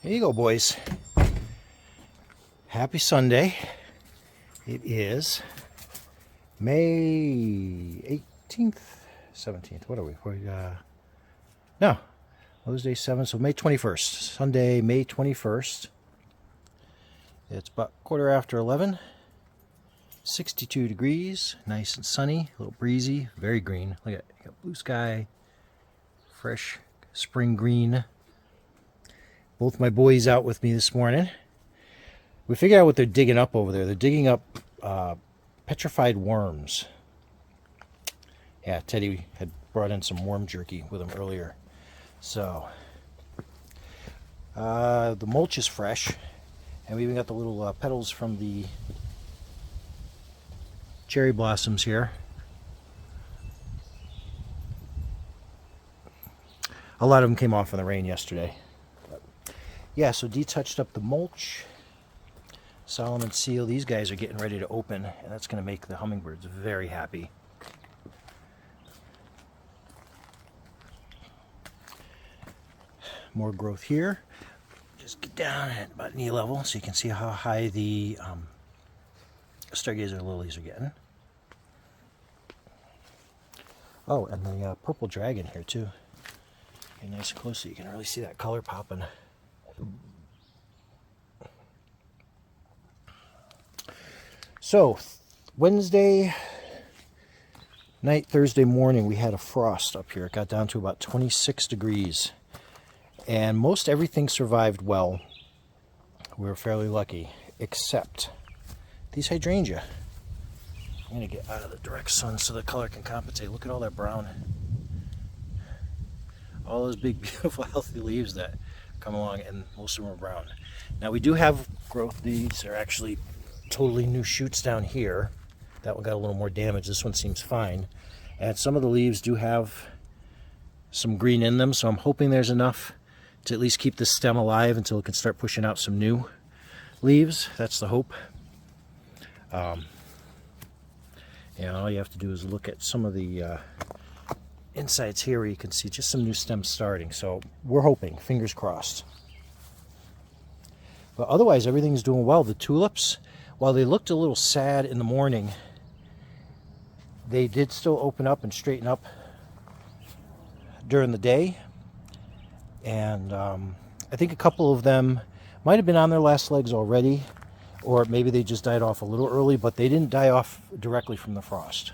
Here you go, boys. Happy Sunday. It is May 18th, 17th. What are we? No, Mother's Day 7th, so May 21st. Sunday, May 21st. It's about 11:15. 62 degrees, nice and sunny, a little breezy, very green. Look at it. You got blue sky, fresh spring green. Both my boys out with me this morning. We figured out what they're digging up over there. They're digging up petrified worms. Yeah, Teddy had brought in some worm jerky with him earlier. So, the mulch is fresh. And we even got the little petals from the cherry blossoms here. A lot of them came off in the rain yesterday. But yeah, so Dee touched up the mulch. Solomon seal, these guys are getting ready to open, and that's going to make the hummingbirds very happy. More growth here. Just get down at about knee level so you can see how high the stargazer lilies are getting. Oh, and the purple dragon here too. Get nice and close so you can really see that color popping. So, Wednesday night, Thursday morning, we had a frost up here. It got down to about 26 degrees. And most everything survived well. We were fairly lucky, except these hydrangea. I'm going to get out of the direct sun so the color can compensate. Look at all that brown. All those big, beautiful, healthy leaves that come along, and most of them are brown. Now we do have growth. These are actually totally new shoots down here. That one got a little more damage. This one seems fine. And some of the leaves do have some green in them, so I'm hoping there's enough to at least keep the stem alive until it can start pushing out some new leaves. That's the hope. And all you have to do is look at some of the insides here where you can see just some new stems starting. So we're hoping, fingers crossed. But otherwise, everything's doing well. The tulips, while they looked a little sad in the morning, they did still open up and straighten up during the day. And I think a couple of them might have been on their last legs already, or maybe they just died off a little early, but they didn't die off directly from the frost.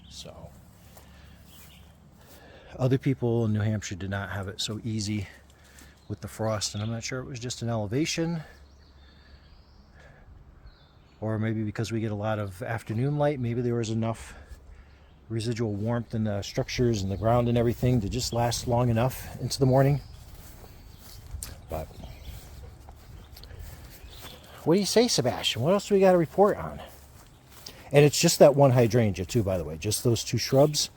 So, other people in New Hampshire did not have it so easy with the frost, and I'm not sure it was just an elevation, or maybe because we get a lot of afternoon light, maybe there was enough residual warmth in the structures and the ground and everything to just last long enough into the morning. But what do you say, Sebastian? What else do we got to report on? And it's just that one hydrangea too, by the way, just those two shrubs.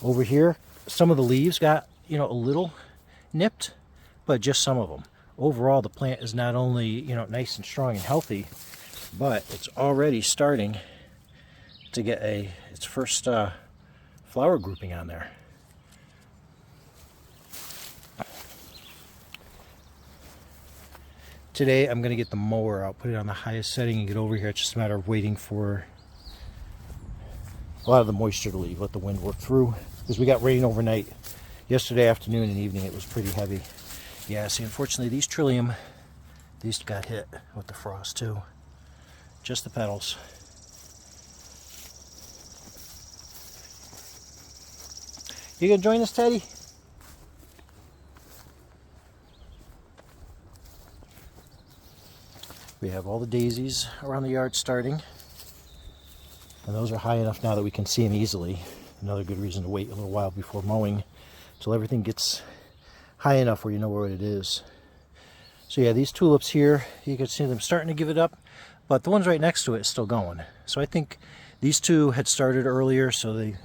Over here, some of the leaves got, a little nipped, but just some of them. Overall, the plant is not only, nice and strong and healthy, but it's already starting to get its first flower grouping on there. Today I'm going to get the mower out, put it on the highest setting and get over here. It's just a matter of waiting for a lot of the moisture to leave, let the wind work through, because we got rain overnight. Yesterday afternoon and evening it was pretty heavy. Yeah, see, unfortunately these trillium, these got hit with the frost too. Just the petals. You gonna join us, Teddy? We have all the daisies around the yard starting. And those are high enough now that we can see them easily. Another good reason to wait a little while before mowing until everything gets high enough where you know where it is. So yeah, these tulips here, you can see them starting to give it up, but the ones right next to it is still going. So I think these two had started earlier, so they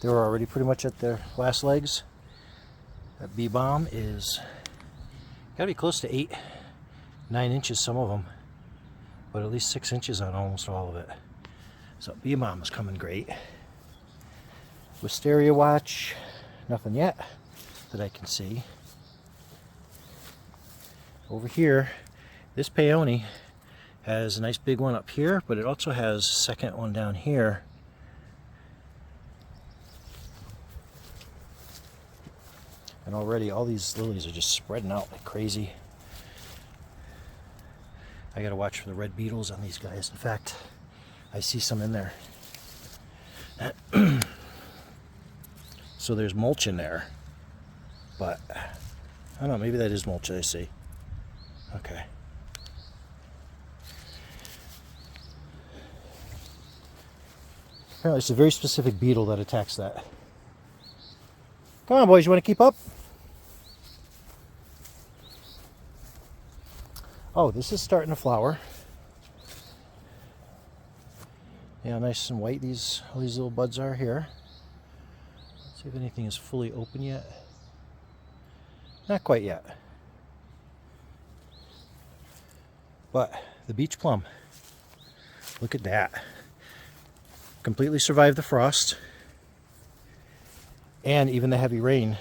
were already pretty much at their last legs. That bee balm is gotta be close to 8-9 inches, some of them, but at least 6 inches on almost all of it. So bee balm is coming great. Wisteria watch, nothing yet. that I can see. Over here, this peony has a nice big one up here, but it also has a second one down here. And already all these lilies are just spreading out like crazy. I gotta watch for the red beetles on these guys. In fact, I see some in there. So there's mulch in there. But, I don't know, maybe that is mulch that I see. Okay. Apparently it's a very specific beetle that attacks that. Come on, boys, you want to keep up? Oh, this is starting to flower. Yeah, nice and white all these little buds are here. Let's see if anything is fully open yet. Not quite yet. But the beach plum, look at that. Completely survived the frost and even the heavy rain.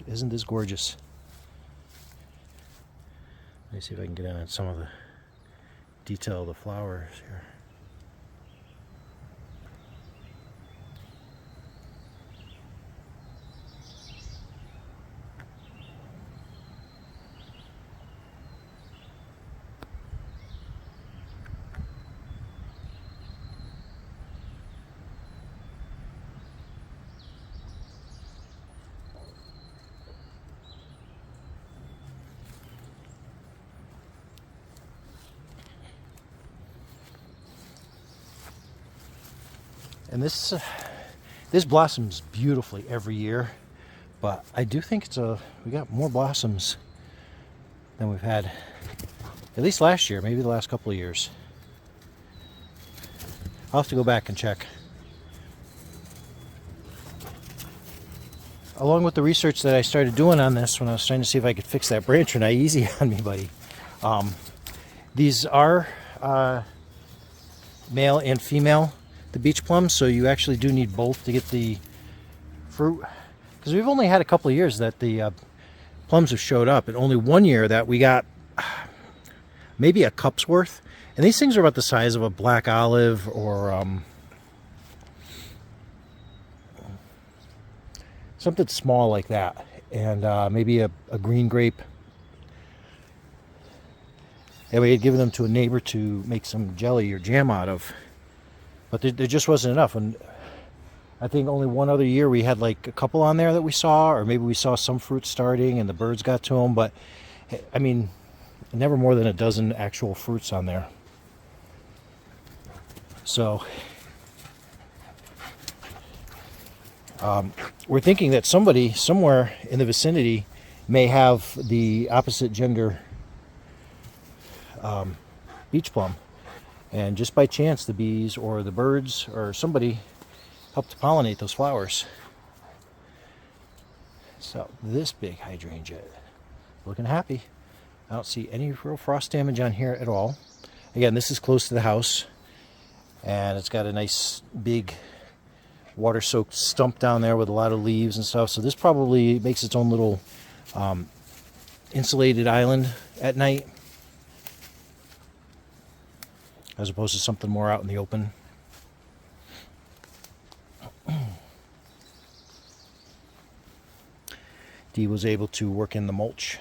Isn't this gorgeous? Let me see if I can get in on some of the detail of the flowers here. And this blossoms beautifully every year, but I do think we got more blossoms than we've had, at least last year, maybe the last couple of years. I'll have to go back and check. Along with the research that I started doing on this when I was trying to see if I could fix that branch or not, easy on me, buddy. These are male and female, the beach plums, so you actually do need both to get the fruit. Because we've only had a couple of years that the plums have showed up, and only one year that we got maybe a cup's worth. And these things are about the size of a black olive or something small like that, and maybe a green grape. And we had given them to a neighbor to make some jelly or jam out of, but there just wasn't enough. And I think only one other year we had like a couple on there that we saw, or maybe we saw some fruit starting and the birds got to them, but I mean, never more than a dozen actual fruits on there. So we're thinking that somebody somewhere in the vicinity may have the opposite gender beach plum, and just by chance the bees or the birds or somebody helped to pollinate those flowers. So this big hydrangea, looking happy. I don't see any real frost damage on here at all. Again, this is close to the house, and it's got a nice big water-soaked stump down there with a lot of leaves and stuff. So this probably makes its own little insulated island at night, as opposed to something more out in the open. Dee was able to work in the mulch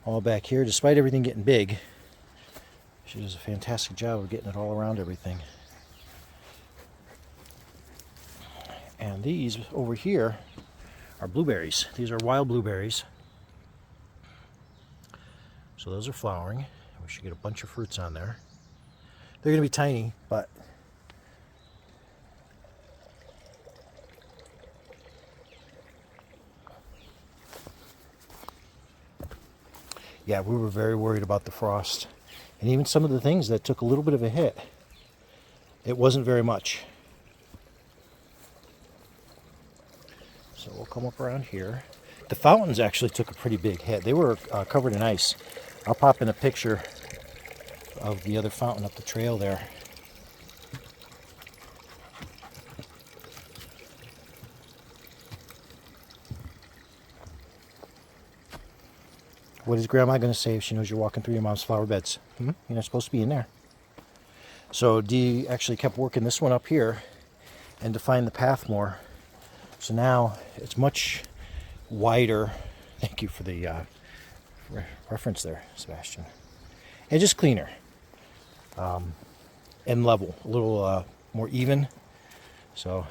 all back here, despite everything getting big. She does a fantastic job of getting it all around everything. And these over here are blueberries. These are wild blueberries. So those are flowering. We should get a bunch of fruits on there. They're going to be tiny, but yeah, we were very worried about the frost. And even some of the things that took a little bit of a hit, it wasn't very much. So we'll come up around here. The fountains actually took a pretty big hit. They were covered in ice. I'll pop in a picture of the other fountain up the trail there. What is Grandma going to say if she knows you're walking through your mom's flower beds? You're not supposed to be in there. So Dee actually kept working this one up here and defined the path more. So now it's much wider. Thank you for the reference there, Sebastian. And just cleaner. And level. A little more even. So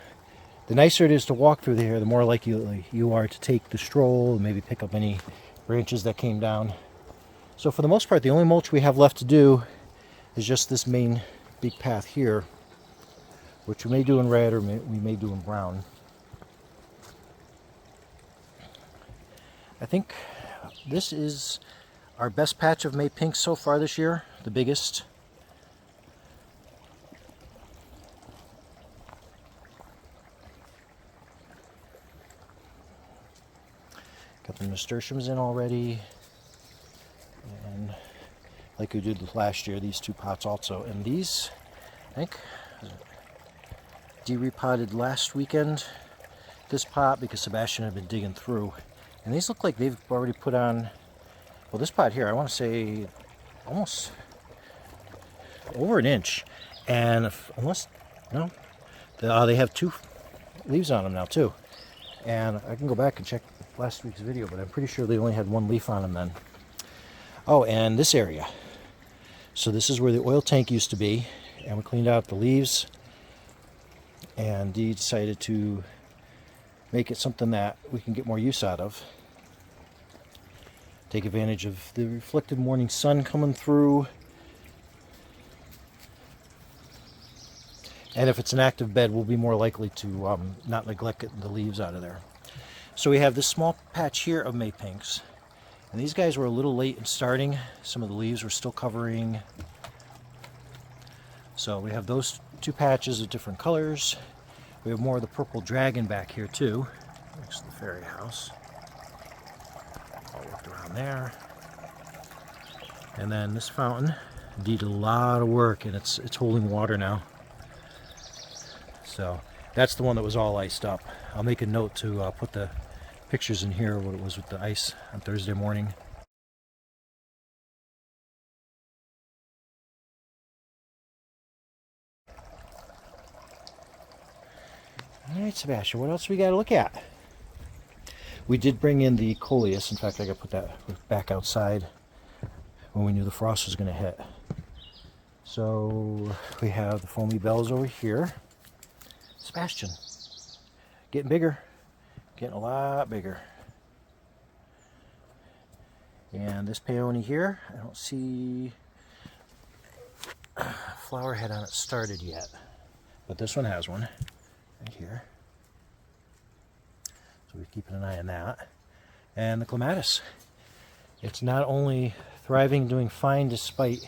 the nicer it is to walk through there, the more likely you are to take the stroll and maybe pick up any branches that came down. So for the most part, the only mulch we have left to do is just this main big path here, which we may do in red or we may do in brown. I think this is our best patch of May pinks so far this year, the biggest. Got the nasturtiums in already, and like we did last year, these two pots also. And these, I think, de-repotted last weekend, this pot, because Sebastian had been digging through. And these look like they've already put on, well, this pot here, I want to say almost over an inch. And if, almost, no, they have 2 leaves on them now too. And I can go back and check last week's video, but I'm pretty sure they only had 1 leaf on them then. Oh, and this area. So this is where the oil tank used to be, and we cleaned out the leaves, and Dee decided to make it something that we can get more use out of. Take advantage of the reflected morning sun coming through. And if it's an active bed, we'll be more likely to not neglect the leaves out of there. So we have this small patch here of May pinks. And these guys were a little late in starting. Some of the leaves were still covering. So we have those 2 patches of different colors. We have more of the purple dragon back here too, next to the fairy house. All worked around there. And then this fountain did a lot of work, and it's holding water now. So that's the one that was all iced up. I'll make a note to put the pictures in here, what it was with the ice on Thursday morning. All right, Sebastian, what else we got to look at? We did bring in the coleus. In fact, I got to put that back outside when we knew the frost was going to hit. So we have the foamy bells over here. Sebastian, getting bigger, getting a lot bigger. And this peony here, I don't see a flower head on it started yet, but this one has one right here. So we're keeping an eye on that. And the clematis, it's not only thriving, doing fine despite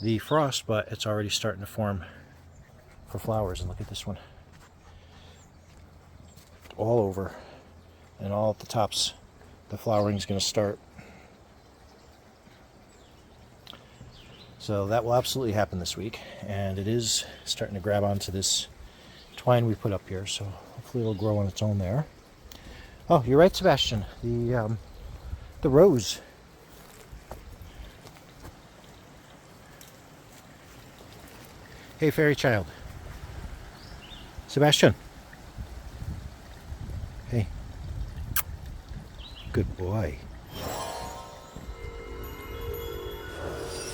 the frost, but it's already starting to form for flowers. And look at this one, all over, and all at the tops. The flowering is going to start. So that will absolutely happen this week, and it is starting to grab onto this twine we put up here, so hopefully it'll grow on its own there. Oh, you're right, Sebastian, the rose. Hey, fairy child. Sebastian. Hey. Good boy.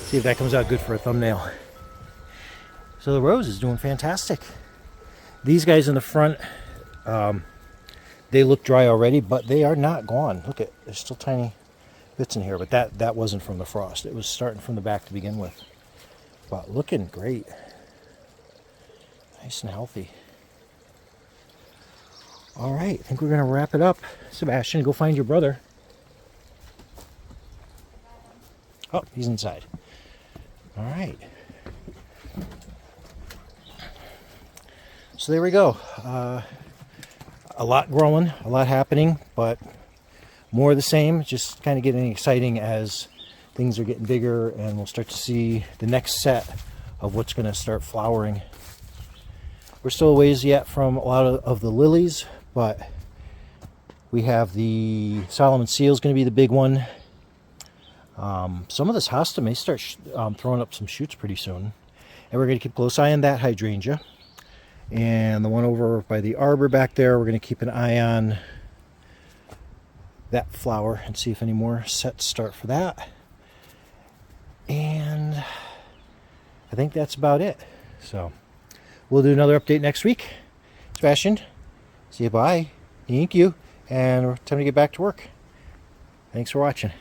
See if that comes out good for a thumbnail. So the rose is doing fantastic. These guys in the front, they look dry already, but they are not gone. Look at, there's still tiny bits in here, but that wasn't from the frost. It was starting from the back to begin with. But looking great. Nice and healthy. All right, I think we're gonna wrap it up. Sebastian, go find your brother. Oh, he's inside. All right. So there we go. A lot growing, a lot happening, but more of the same. Just kind of getting exciting as things are getting bigger, and we'll start to see the next set of what's going to start flowering. We're still a ways yet from a lot of the lilies, but we have the Solomon seal is going to be the big one. Some of this hosta may start throwing up some shoots pretty soon. And we're going to keep a close eye on that hydrangea. And the one over by the arbor back there, we're going to keep an eye on that flower and see if any more sets start for that. And I think that's about it. So we'll do another update next week. Sebastian, say bye. Thank you. And time to get back to work. Thanks for watching.